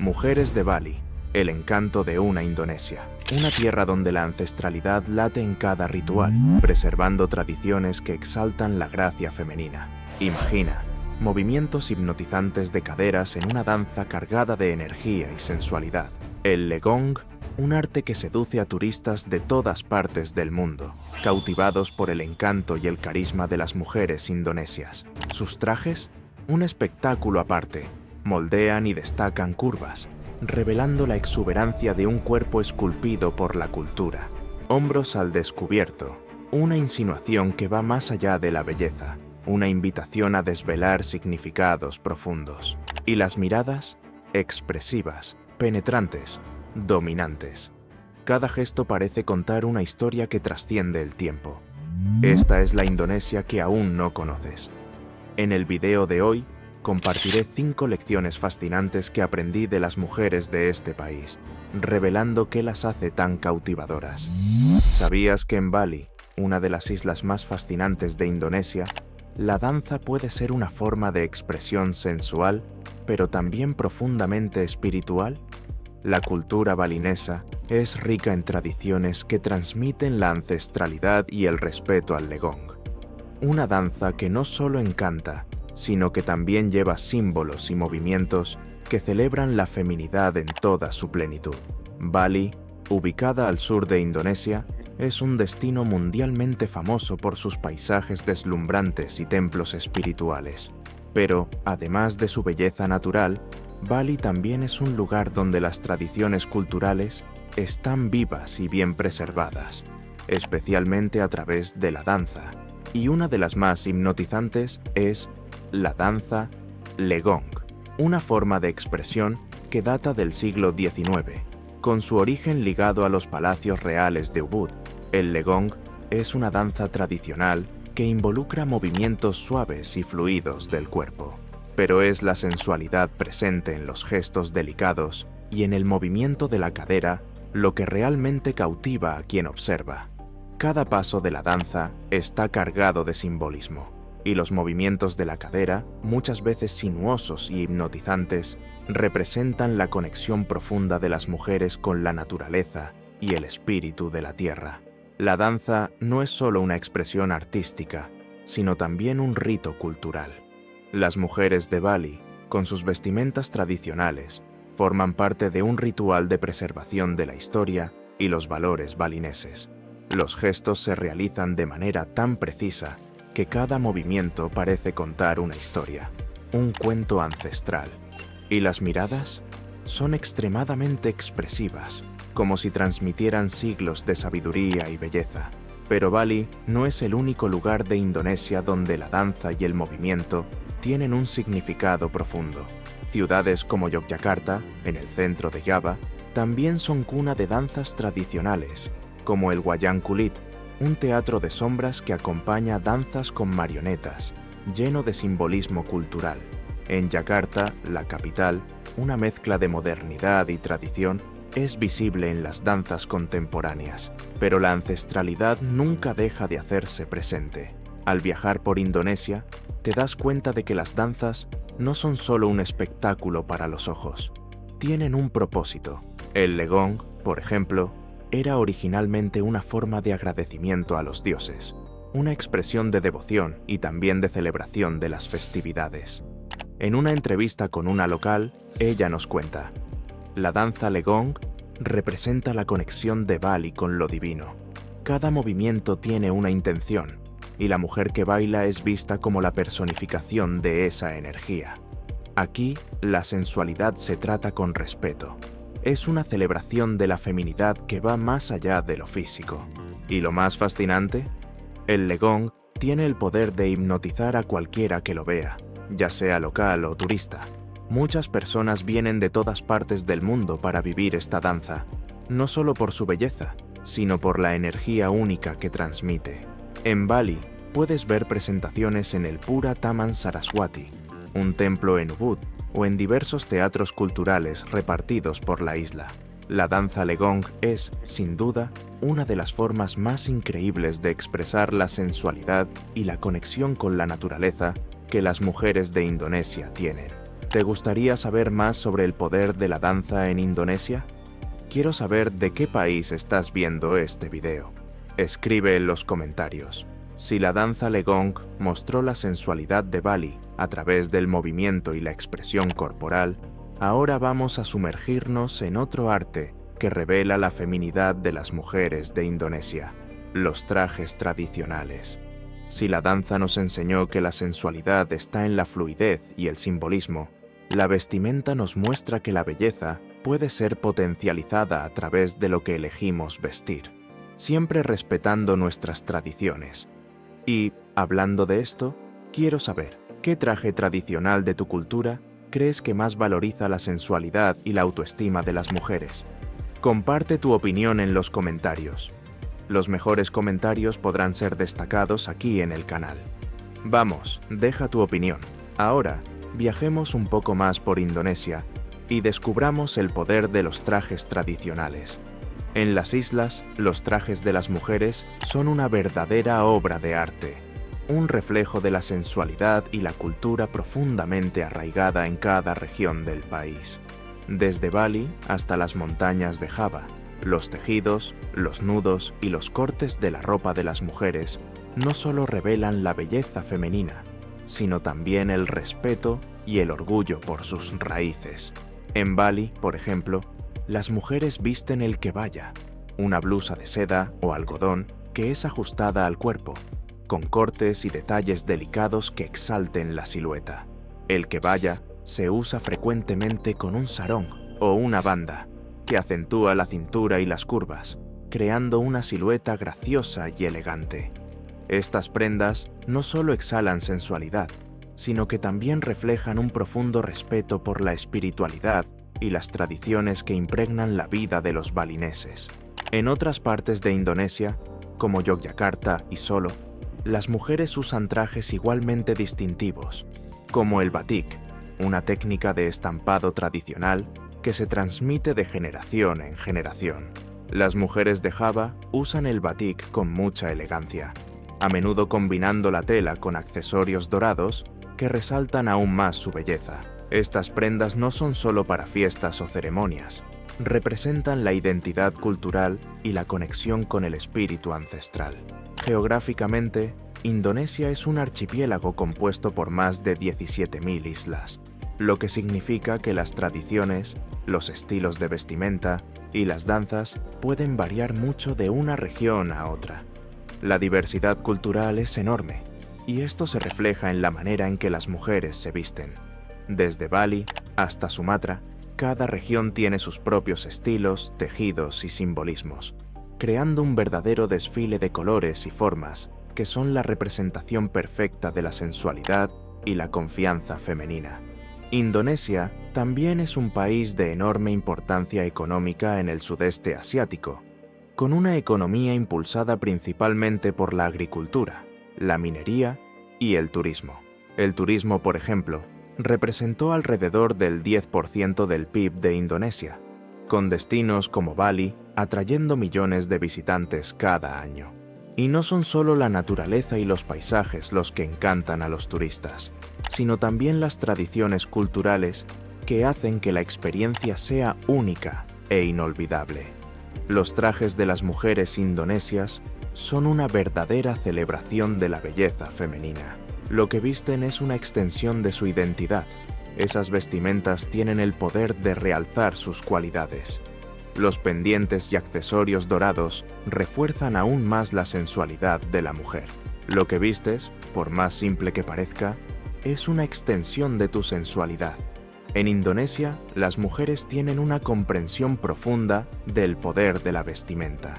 Mujeres de Bali, el encanto de una Indonesia. Una tierra donde la ancestralidad late en cada ritual, preservando tradiciones que exaltan la gracia femenina. Imagina movimientos hipnotizantes de caderas en una danza cargada de energía y sensualidad. El legong, un arte que seduce a turistas de todas partes del mundo, cautivados por el encanto y el carisma de las mujeres indonesias. Sus trajes, un espectáculo aparte, moldean y destacan curvas, revelando la exuberancia de un cuerpo esculpido por la cultura. Hombros al descubierto, una insinuación que va más allá de la belleza, una invitación a desvelar significados profundos. Y las miradas, expresivas, penetrantes, dominantes. Cada gesto parece contar una historia que trasciende el tiempo. Esta es la Indonesia que aún no conoces. En el video de hoy, compartiré 5 lecciones fascinantes que aprendí de las mujeres de este país, revelando qué las hace tan cautivadoras. ¿Sabías que en Bali, una de las islas más fascinantes de Indonesia, la danza puede ser una forma de expresión sensual, pero también profundamente espiritual? La cultura balinesa es rica en tradiciones que transmiten la ancestralidad y el respeto al legong. Una danza que no solo encanta, sino que también lleva símbolos y movimientos que celebran la feminidad en toda su plenitud. Bali, ubicada al sur de Indonesia, es un destino mundialmente famoso por sus paisajes deslumbrantes y templos espirituales. Pero, además de su belleza natural, Bali también es un lugar donde las tradiciones culturales están vivas y bien preservadas, especialmente a través de la danza. Y una de las más hipnotizantes es la danza legong, una forma de expresión que data del siglo XIX, con su origen ligado a los palacios reales de Ubud. El legong es una danza tradicional que involucra movimientos suaves y fluidos del cuerpo, pero es la sensualidad presente en los gestos delicados y en el movimiento de la cadera lo que realmente cautiva a quien observa. Cada paso de la danza está cargado de simbolismo, y los movimientos de la cadera, muchas veces sinuosos y hipnotizantes, representan la conexión profunda de las mujeres con la naturaleza y el espíritu de la tierra. La danza no es solo una expresión artística, sino también un rito cultural. Las mujeres de Bali, con sus vestimentas tradicionales, forman parte de un ritual de preservación de la historia y los valores balineses. Los gestos se realizan de manera tan precisa que cada movimiento parece contar una historia, un cuento ancestral. Y las miradas son extremadamente expresivas, como si transmitieran siglos de sabiduría y belleza. Pero Bali no es el único lugar de Indonesia donde la danza y el movimiento tienen un significado profundo. Ciudades como Yogyakarta, en el centro de Java, también son cuna de danzas tradicionales, como el Wayang Kulit, un teatro de sombras que acompaña danzas con marionetas, lleno de simbolismo cultural. En Yakarta, la capital, una mezcla de modernidad y tradición es visible en las danzas contemporáneas, pero la ancestralidad nunca deja de hacerse presente. Al viajar por Indonesia, te das cuenta de que las danzas no son solo un espectáculo para los ojos, tienen un propósito. El legong, por ejemplo, era originalmente una forma de agradecimiento a los dioses, una expresión de devoción y también de celebración de las festividades. En una entrevista con una local, ella nos cuenta: la danza legong representa la conexión de Bali con lo divino. Cada movimiento tiene una intención, y la mujer que baila es vista como la personificación de esa energía. Aquí, la sensualidad se trata con respeto. Es una celebración de la feminidad que va más allá de lo físico. ¿Y lo más fascinante? El legong tiene el poder de hipnotizar a cualquiera que lo vea, ya sea local o turista. Muchas personas vienen de todas partes del mundo para vivir esta danza, no solo por su belleza, sino por la energía única que transmite. En Bali, puedes ver presentaciones en el Pura Taman Saraswati, un templo en Ubud, o en diversos teatros culturales repartidos por la isla. La danza legong es, sin duda, una de las formas más increíbles de expresar la sensualidad y la conexión con la naturaleza que las mujeres de Indonesia tienen. ¿Te gustaría saber más sobre el poder de la danza en Indonesia? Quiero saber de qué país estás viendo este video. Escribe en los comentarios. Si la danza Legong mostró la sensualidad de Bali a través del movimiento y la expresión corporal, ahora vamos a sumergirnos en otro arte que revela la feminidad de las mujeres de Indonesia: los trajes tradicionales. Si la danza nos enseñó que la sensualidad está en la fluidez y el simbolismo, la vestimenta nos muestra que la belleza puede ser potencializada a través de lo que elegimos vestir, siempre respetando nuestras tradiciones. Y, hablando de esto, quiero saber, ¿qué traje tradicional de tu cultura crees que más valoriza la sensualidad y la autoestima de las mujeres? Comparte tu opinión en los comentarios. Los mejores comentarios podrán ser destacados aquí en el canal. Vamos, deja tu opinión. Ahora, viajemos un poco más por Indonesia y descubramos el poder de los trajes tradicionales. En las islas, los trajes de las mujeres son una verdadera obra de arte, un reflejo de la sensualidad y la cultura profundamente arraigada en cada región del país. Desde Bali hasta las montañas de Java, los tejidos, los nudos y los cortes de la ropa de las mujeres no solo revelan la belleza femenina, sino también el respeto y el orgullo por sus raíces. En Bali, por ejemplo, las mujeres visten el kebaya, una blusa de seda o algodón que es ajustada al cuerpo, con cortes y detalles delicados que exalten la silueta. El kebaya se usa frecuentemente con un sarong o una banda, que acentúa la cintura y las curvas, creando una silueta graciosa y elegante. Estas prendas no solo exhalan sensualidad, sino que también reflejan un profundo respeto por la espiritualidad y las tradiciones que impregnan la vida de los balineses. En otras partes de Indonesia, como Yogyakarta y Solo, las mujeres usan trajes igualmente distintivos, como el batik, una técnica de estampado tradicional que se transmite de generación en generación. Las mujeres de Java usan el batik con mucha elegancia, a menudo combinando la tela con accesorios dorados que resaltan aún más su belleza. Estas prendas no son solo para fiestas o ceremonias, representan la identidad cultural y la conexión con el espíritu ancestral. Geográficamente, Indonesia es un archipiélago compuesto por más de 17.000 islas, lo que significa que las tradiciones, los estilos de vestimenta y las danzas pueden variar mucho de una región a otra. La diversidad cultural es enorme, y esto se refleja en la manera en que las mujeres se visten. Desde Bali hasta Sumatra, cada región tiene sus propios estilos, tejidos y simbolismos, creando un verdadero desfile de colores y formas que son la representación perfecta de la sensualidad y la confianza femenina. Indonesia también es un país de enorme importancia económica en el sudeste asiático, con una economía impulsada principalmente por la agricultura, la minería y el turismo. El turismo, por ejemplo, representó alrededor del 10% del PIB de Indonesia, con destinos como Bali atrayendo millones de visitantes cada año. Y no son solo la naturaleza y los paisajes los que encantan a los turistas, sino también las tradiciones culturales que hacen que la experiencia sea única e inolvidable. Los trajes de las mujeres indonesias son una verdadera celebración de la belleza femenina. Lo que visten es una extensión de su identidad. Esas vestimentas tienen el poder de realzar sus cualidades. Los pendientes y accesorios dorados refuerzan aún más la sensualidad de la mujer. Lo que vistes, por más simple que parezca, es una extensión de tu sensualidad. En Indonesia, las mujeres tienen una comprensión profunda del poder de la vestimenta.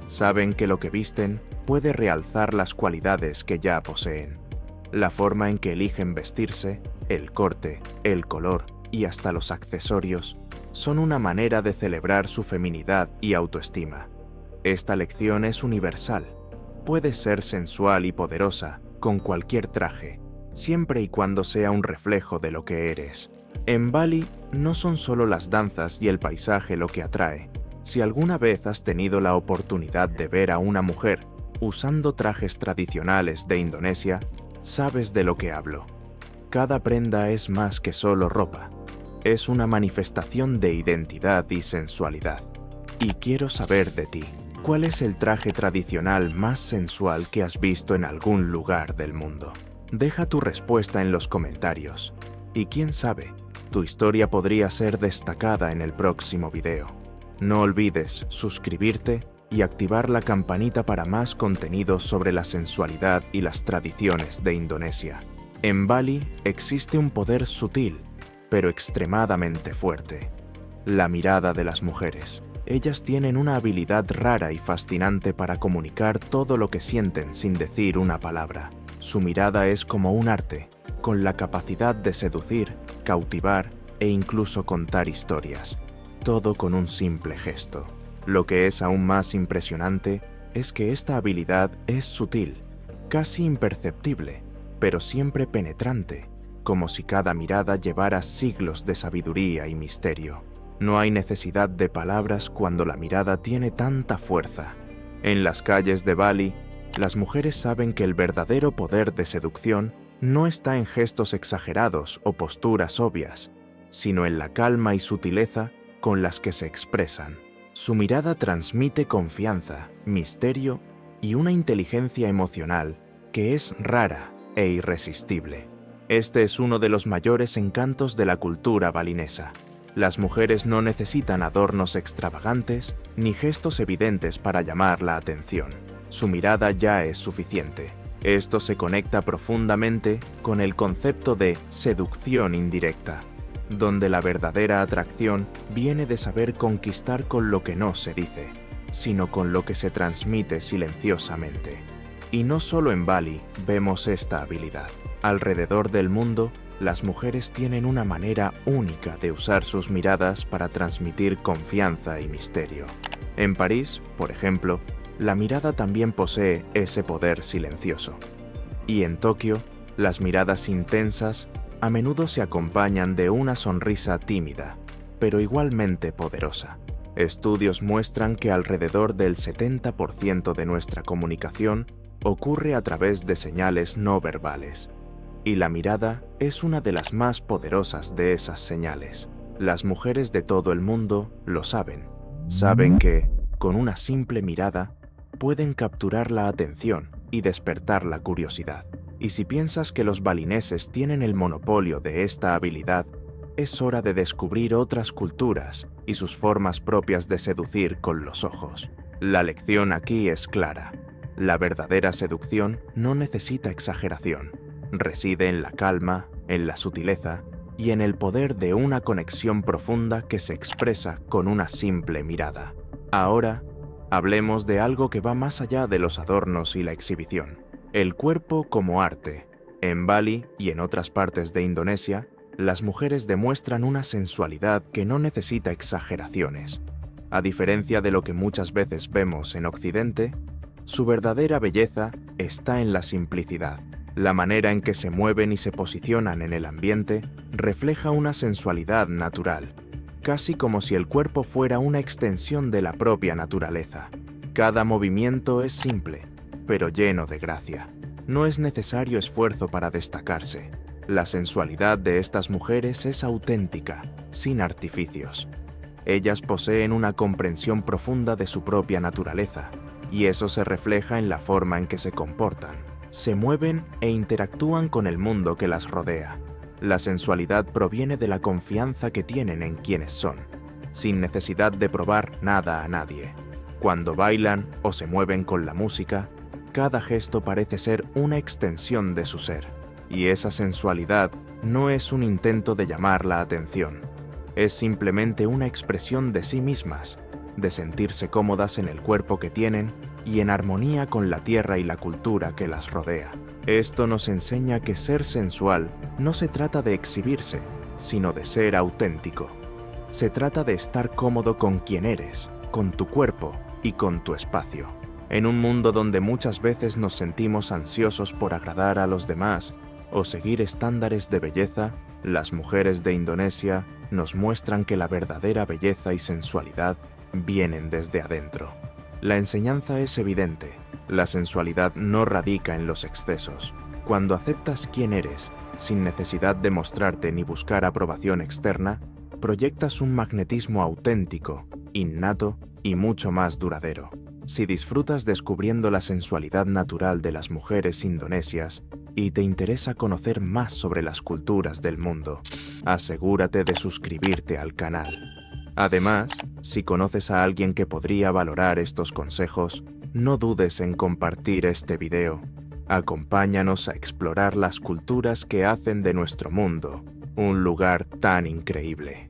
Saben que lo que visten puede realzar las cualidades que ya poseen. La forma en que eligen vestirse, el corte, el color y hasta los accesorios son una manera de celebrar su feminidad y autoestima. Esta lección es universal. Puedes ser sensual y poderosa con cualquier traje, siempre y cuando sea un reflejo de lo que eres. En Bali no son solo las danzas y el paisaje lo que atrae. Si alguna vez has tenido la oportunidad de ver a una mujer usando trajes tradicionales de Indonesia, sabes de lo que hablo. Cada prenda es más que solo ropa. Es una manifestación de identidad y sensualidad. Y quiero saber de ti, ¿cuál es el traje tradicional más sensual que has visto en algún lugar del mundo? Deja tu respuesta en los comentarios. Y quién sabe, tu historia podría ser destacada en el próximo video. No olvides suscribirte y activar la campanita para más contenidos sobre la sensualidad y las tradiciones de Indonesia. En Bali existe un poder sutil, pero extremadamente fuerte: la mirada de las mujeres. Ellas tienen una habilidad rara y fascinante para comunicar todo lo que sienten sin decir una palabra. Su mirada es como un arte, con la capacidad de seducir, cautivar e incluso contar historias. Todo con un simple gesto. Lo que es aún más impresionante es que esta habilidad es sutil, casi imperceptible, pero siempre penetrante, como si cada mirada llevara siglos de sabiduría y misterio. No hay necesidad de palabras cuando la mirada tiene tanta fuerza. En las calles de Bali, las mujeres saben que el verdadero poder de seducción no está en gestos exagerados o posturas obvias, sino en la calma y sutileza con las que se expresan. Su mirada transmite confianza, misterio y una inteligencia emocional que es rara e irresistible. Este es uno de los mayores encantos de la cultura balinesa. Las mujeres no necesitan adornos extravagantes ni gestos evidentes para llamar la atención. Su mirada ya es suficiente. Esto se conecta profundamente con el concepto de seducción indirecta, donde la verdadera atracción viene de saber conquistar con lo que no se dice, sino con lo que se transmite silenciosamente. Y no solo en Bali vemos esta habilidad. Alrededor del mundo, las mujeres tienen una manera única de usar sus miradas para transmitir confianza y misterio. En París, por ejemplo, la mirada también posee ese poder silencioso. Y en Tokio, las miradas intensas a menudo se acompañan de una sonrisa tímida, pero igualmente poderosa. Estudios muestran que alrededor del 70% de nuestra comunicación ocurre a través de señales no verbales, y la mirada es una de las más poderosas de esas señales. Las mujeres de todo el mundo lo saben. Saben que, con una simple mirada, pueden capturar la atención y despertar la curiosidad. Y si piensas que los balineses tienen el monopolio de esta habilidad, es hora de descubrir otras culturas y sus formas propias de seducir con los ojos. La lección aquí es clara. La verdadera seducción no necesita exageración. Reside en la calma, en la sutileza y en el poder de una conexión profunda que se expresa con una simple mirada. Ahora, hablemos de algo que va más allá de los adornos y la exhibición. El cuerpo como arte. En Bali y en otras partes de Indonesia, las mujeres demuestran una sensualidad que no necesita exageraciones. A diferencia de lo que muchas veces vemos en Occidente, su verdadera belleza está en la simplicidad. La manera en que se mueven y se posicionan en el ambiente refleja una sensualidad natural, casi como si el cuerpo fuera una extensión de la propia naturaleza. Cada movimiento es simple, pero lleno de gracia. No es necesario esfuerzo para destacarse. La sensualidad de estas mujeres es auténtica, sin artificios. Ellas poseen una comprensión profunda de su propia naturaleza, y eso se refleja en la forma en que se comportan. Se mueven e interactúan con el mundo que las rodea. La sensualidad proviene de la confianza que tienen en quienes son, sin necesidad de probar nada a nadie. Cuando bailan o se mueven con la música, cada gesto parece ser una extensión de su ser. Y esa sensualidad no es un intento de llamar la atención. Es simplemente una expresión de sí mismas, de sentirse cómodas en el cuerpo que tienen y en armonía con la tierra y la cultura que las rodea. Esto nos enseña que ser sensual no se trata de exhibirse, sino de ser auténtico. Se trata de estar cómodo con quien eres, con tu cuerpo y con tu espacio. En un mundo donde muchas veces nos sentimos ansiosos por agradar a los demás o seguir estándares de belleza, las mujeres de Indonesia nos muestran que la verdadera belleza y sensualidad vienen desde adentro. La enseñanza es evidente. La sensualidad no radica en los excesos. Cuando aceptas quién eres sin necesidad de mostrarte ni buscar aprobación externa, proyectas un magnetismo auténtico, innato y mucho más duradero. Si disfrutas descubriendo la sensualidad natural de las mujeres indonesias y te interesa conocer más sobre las culturas del mundo, asegúrate de suscribirte al canal. Además, si conoces a alguien que podría valorar estos consejos, no dudes en compartir este video. Acompáñanos a explorar las culturas que hacen de nuestro mundo un lugar tan increíble.